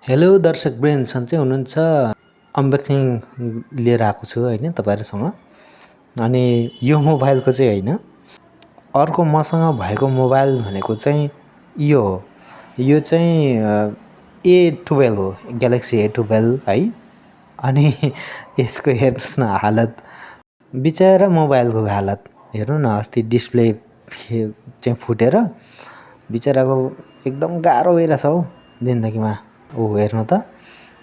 Hello दर्शकवृन्द सन्चै हुनुहुन्छ? Unboxing लिएर आएको छु होइन तपाईँहरूसँग। अनि यो मोबाइलको चाहिँ होइन, अर्को मसँग भएको मोबाइल भनेको चाहिँ यो हो। यो चाहिँ A12 हो, ग्यालेक्सी A12 है। अनि यसको हेर्नुहोस् न हालत, बिचरा मोबाइलको हालत हेर्नु न। अस्ति डिस्प्ले चाहिँ फुटेर बिचराको एकदम गाह्रो भइरहेछ हौ जिन्दगीमा। हेर्नु त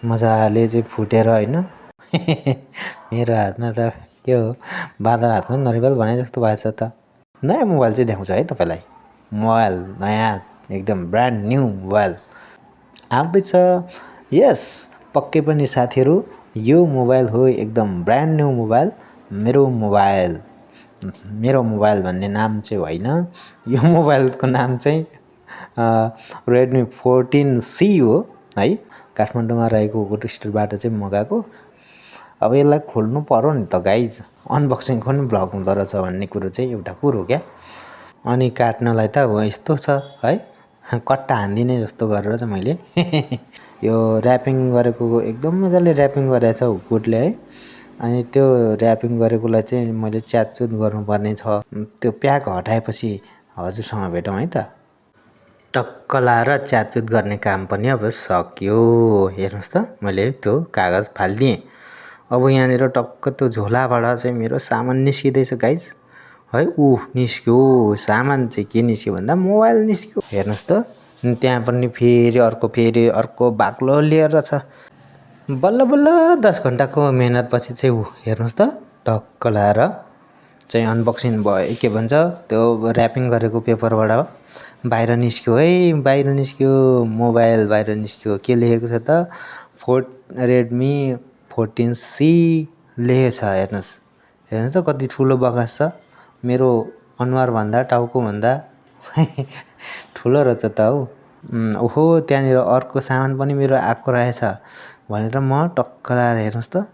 मजाले चाहिँ फुटेर होइन। मेरो हातमा त के हो, बाँदर हातमा नरिवल भने जस्तो भएछ त। नयाँ मोबाइल चाहिँ देखाउँछ है तपाईँलाई। मोबाइल नयाँ, एकदम ब्रान्ड न्यू मोबाइल आउँदैछ। यस, पक्कै पनि साथीहरू, यो मोबाइल हो एकदम ब्रान्ड न्यू मोबाइल। मेरो मोबाइल भन्ने नाम चाहिँ होइन, यो मोबाइलको नाम चाहिँ रेडमी 14C हो है। काठमाडौँमा रहेको गुड स्टोरबाट चाहिँ मगाएको। अब यसलाई खोल्नु पर्यो नि त गाइज, अनबक्सिङको पनि भ्लग हुँदो रहेछ भन्ने कुरो चाहिँ एउटा कुरो क्या। अनि काट्नलाई त अब यस्तो छ है, कट्टा हानिदिने जस्तो गरेर चाहिँ मैले यो ऱ्यापिङ गरेको एकदम मजाले ऱ्यापिङ गरेको छ गुडले है। अनि त्यो ऱ्यापिङ गरेकोलाई चाहिँ मैले च्यातचुत गर्नुपर्ने छ। त्यो प्याक हटाएपछि हजुरसँग भेटौँ है त। टक्क लाएर च्यातचुत गर्ने काम पनि अब सक्यो। हेर्नुहोस् त, मैले त्यो कागज फालिदिएँ। अब यहाँनिर टक्क त्यो झोलाबाट चाहिँ मेरो सामान निस्किँदैछ गाइज है। निस्क्यो सामान चाहिँ, के निस्क्यो भन्दा मोबाइल निस्क्यो। हेर्नुहोस् त, त्यहाँ पनि फेरि अर्को बाक्लो लिएर छ। बल्ल बल्ल 10 घन्टाको मेहनतपछि चाहिँ हेर्नुहोस् त, टक्क लाएर चाहिँ अनबक्सिङ भयो। के भन्छ त्यो ऱ्यापिङ गरेको पेपरबाट बाहिर निस्क्यो है, बाहिर निस्क्यो मोबाइल, बाहिर निस्क्यो। के लेखेको छ त, रेडमी 14C लेखेको छ। हेर्नुहोस् त कति ठुलो बक्स छ। मेरो अनुहारभन्दा टाउकोभन्दा ठुलो रहेछ त हौ। ओहो, त्यहाँनिर अर्को सामान पनि मेरो आएको रहेछ भनेर म टक्क लाएर हेर्नुहोस् त,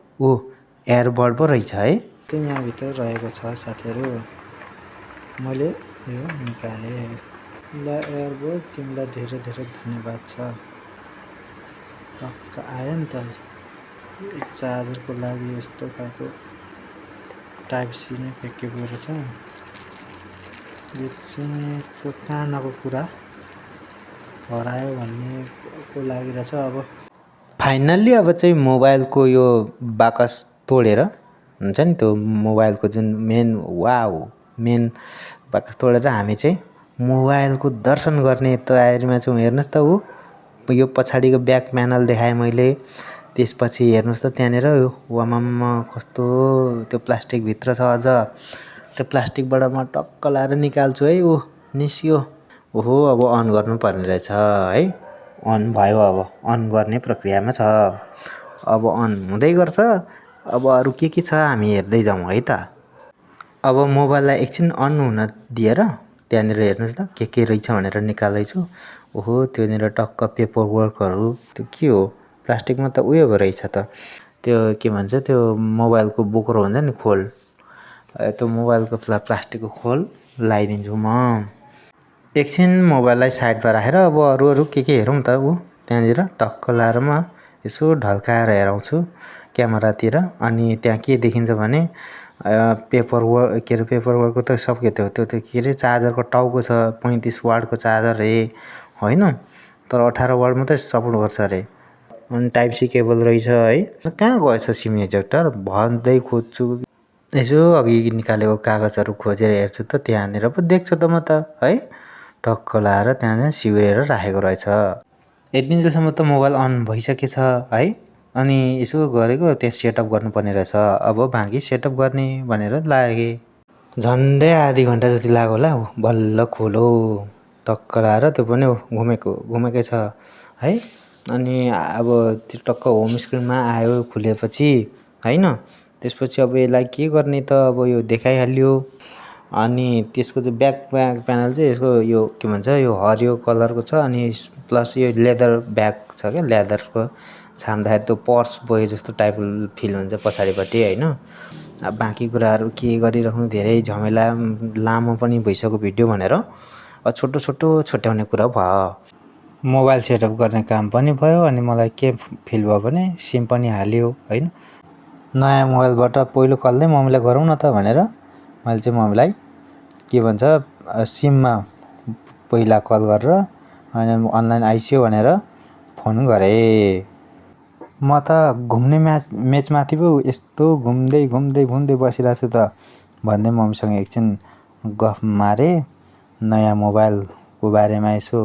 एयरबड पो रहेछ है। त्यो यहाँभित्र रहेको छ साथीहरू। मैले यो निकालेँ। ल एयरबड, तिमीलाई धेरै धेरै धन्यवाद छ। टक्क आयो नि त। चार्जरको लागि यस्तो खालको टाइप सी नै फ्याँकेको रहेछ। यो चाहिँ त्यो कानको कुरा हरायो भन्नेको लागि रहेछ। अब फाइनल्ली अब चाहिँ मोबाइलको यो बाकस तोडेर हुन्छ नि, त्यो मोबाइलको जुन मेन बाकस तोडेर हामी चाहिँ मोबाइलको दर्शन गर्ने तयारीमा छौँ। हेर्नुहोस् त, यो पछाडिको ब्याक प्यानल देखाएँ मैले। त्यसपछि हेर्नुहोस् त त्यहाँनिर वामम्म कस्तो त्यो प्लास्टिकभित्र छ। अझ त्यो प्लास्टिकबाट म टक्क लाएर निकाल्छु है। निस्क्यो। ओहो, अब अन गर्नुपर्ने रहेछ है। अन भयो, अब अन गर्ने प्रक्रियामा छ। अब अन हुँदै गर्छ। अब अरू के छ हामी हेर्दै जाउँ है त। अब मोबाइललाई एकछिन अन हुन दिएर त्यहाँनिर हेर्नुहोस् त के रहेछ भनेर निकाल्दैछु। ओहो, त्योनिर टक्क पेपर वर्कहरू, त्यो के हो प्लास्टिकमा त उयो पो रहेछ त। त्यो के भन्छ, त्यो मोबाइलको बोक्रो हुन्छ नि, खोल। त्यो मोबाइलको प्लास्टिकको खोल लगाइदिन्छु म। एकछिन मोबाइललाई साइडमा राखेर अब अरू के हेरौँ त। त्यहाँनिर टक्क लाएर म यसो ढल्काएर हेराउँछु क्यामेरातिर। अनि त्यहाँ के देखिन्छ भने पेपर वर्कको त सक्यो। त्यो के अरे चार्जरको टाउको छ, 35 वाटको चार्जर रे होइन, तर 18 वाट मात्रै सपोर्ट गर्छ अरे। अनि टाइप सी केबल रहेछ है। कहाँ गएछ सिम इजेक्टर भन्दै खोज्छु। यसो अघि निकालेको कागजहरू खोजेर हेर्छु त त्यहाँनिर पो देख्छु त म त है। टक्क लाएर त्यहाँ सिउरेर राखेको रहेछ। यतिन्जेलसम्म त मोबाइल अन भइसकेछ है। अनि यसो गरेको त्यहाँ सेटअप गर्नुपर्ने रहेछ। अब बाँकी सेटअप गर्ने भनेर लागेँ। झन्डै आधी घन्टा जति लाग्यो होला। बल्ल खोलो, टक्क लाएर त्यो पनि घुमेकै छ है। अनि अब त्यो टक्क होम स्क्रिनमा आयो खुलेपछि होइन। त्यसपछि अब यसलाई के गर्ने त, अब यो देखाइहाल्यो। अनि त्यसको चाहिँ ब्याक प्यानल चाहिँ यसको यो के भन्छ, यो हरियो कलरको छ। अनि प्लस यो लेदर ब्याग छ क्या, लेदरको छाम्दाखेरि त्यो पर्स बोए जस्तो टाइपको फिल हुन्छ पछाडिपट्टि होइन। अब बाँकी कुराहरू के गरिराख्नु, धेरै झमेला, लामो पनि भइसक्यो भिडियो भनेर छोटो छुट्याउने कुरा भयो। मोबाइल सेटअप गर्ने काम पनि भयो अनि मलाई के फिल भयो भने सिम पनि हाल्यो हैन। नयाँ मोबाइलबाट पहिलो कल चाहिँ मम्मीलाई गरौँ न त भनेर मैले चाहिँ मम्मीलाई के भन्छ सिममा पहिला कल गरेर अनि अनलाइन आइस्यो भनेर फोन गरेँ। म त घुम्ने मेचमाथि पो यस्तो घुम्दै बसिरहेको छु त भन्दै मम्मीसँग एकछिन गफ मारेँ। नयाँ मोबाइलको बारेमा यसो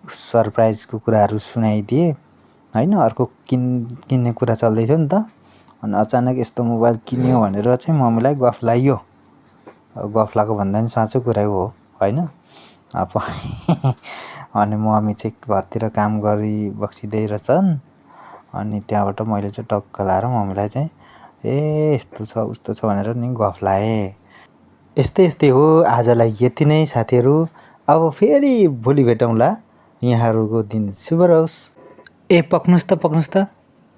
सरप्राइजको कुराहरू सुनाइदिएँ हैन। अर्को किन्ने कुरा चल्दै थियो नि त। अनि अचानक यस्तो मोबाइल किन्यो भनेर चाहिँ मम्मीलाई गफ लाग्यो। गफ लाग्यो भन्दा नि साँचो कुरै हो हैन। अब अनि मम्मी चाहिँ घरतिर काम गरिबक्सिँदै रहेछन्। अनि त्यहाँबाट मैले चाहिँ टक्क लाएर मम्मीलाई चाहिँ यस्तो छ उस्तो छ भनेर नि गफ लाएँ। यस्तै हो आजलाई यति नै साथीहरू। अब फेरि भोलि भेटौँला। यहाँहरूको दिन शुभ रहोस्। पक्नुस् त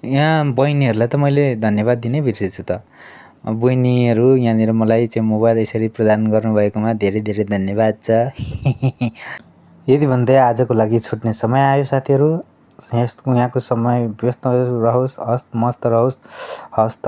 यहाँ बहिनीहरूलाई त मैले धन्यवाद दिनै बिर्सेछु त। बहिनीहरू यहाँनिर मलाई चाहिँ मोबाइल यसरी प्रदान गर्नुभएकोमा धेरै धेरै धन्यवाद छ। यदि भन्दै आजको लागि छुट्ने समय आयो साथीहरू। यहाँको समय व्यस्त रहोस्, हस्त मस्त रहोस्। हस्त।